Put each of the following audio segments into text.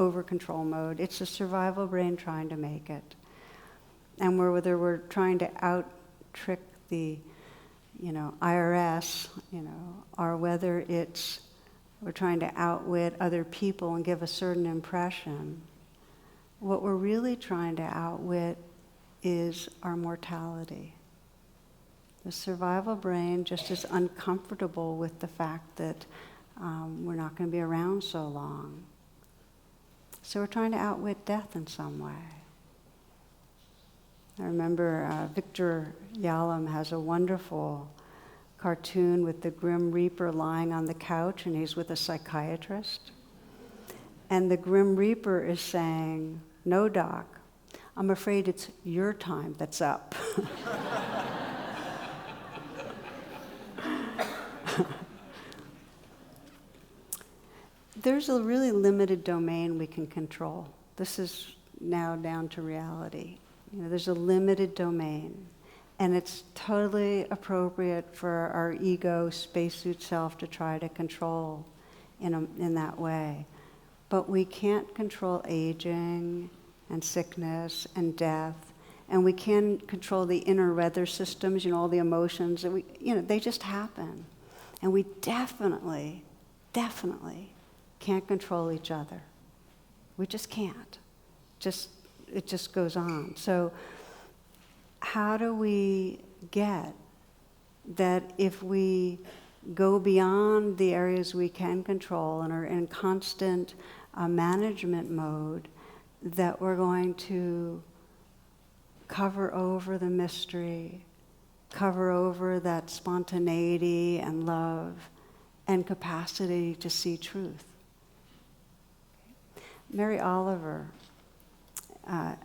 over-control mode. It's a survival brain trying to make it. And whether we're trying to out-trick the, IRS, or whether we're trying to outwit other people and give a certain impression, what we're really trying to outwit is our mortality. The survival brain just is uncomfortable with the fact that we're not going to be around so long. So we're trying to outwit death in some way. I remember Victor Yalom has a wonderful cartoon with the Grim Reaper lying on the couch, and he's with a psychiatrist. And the Grim Reaper is saying, "No, doc, I'm afraid it's your time that's up." There's a really limited domain we can control. This is now down to reality. There's a limited domain, and it's totally appropriate for our ego, spacesuit self to try to control in that way. But we can't control aging and sickness and death, and we can control the inner weather systems, all the emotions that they just happen. And we definitely can't control each other. We just can't. It just goes on. So how do we get that if we go beyond the areas we can control and are in constant management mode, that we're going to cover over the mystery, cover over that spontaneity and love and capacity to see truth? Mary Oliver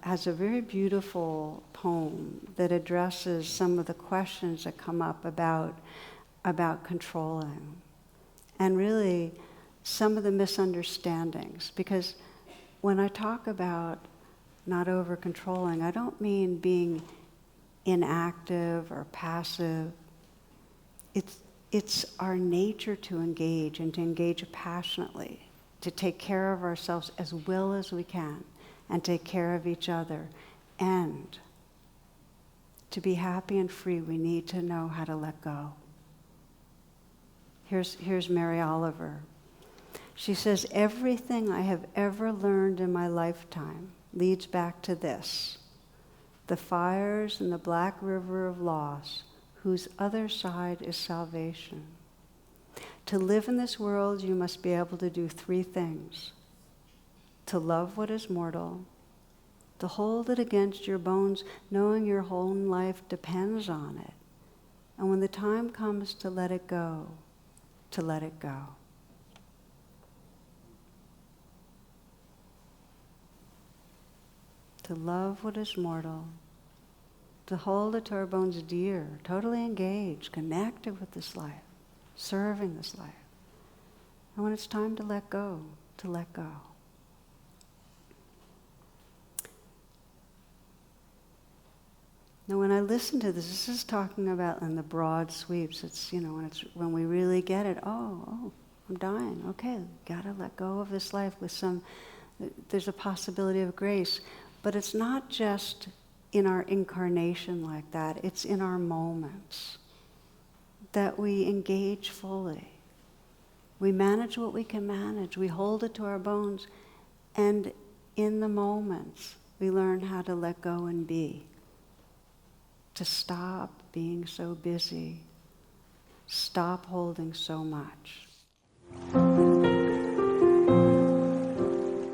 has a very beautiful poem that addresses some of the questions that come up about controlling, and really some of the misunderstandings. Because when I talk about not over-controlling, I don't mean being inactive or passive. It's our nature to engage, and to engage passionately, to take care of ourselves as well as we can, and take care of each other. And to be happy and free, we need to know how to let go. Here's Mary Oliver. She says, "Everything I have ever learned in my lifetime leads back to this: the fires in the black river of loss, whose other side is salvation. To live in this world, you must be able to do three things: to love what is mortal, to hold it against your bones, knowing your whole life depends on it, and when the time comes to let it go, to let it go." To love what is mortal, to hold it to our bones dear, totally engaged, connected with this life, serving this life. And when it's time to let go, to let go. Now when I listen to this is talking about in the broad sweeps. It's, when we really get it, oh, I'm dying. Okay, gotta let go of this life with there's a possibility of grace. But it's not just in our incarnation like that. It's in our moments that we engage fully. We manage what we can manage. We hold it to our bones. And in the moments, we learn how to let go and be. To stop being so busy. Stop holding so much.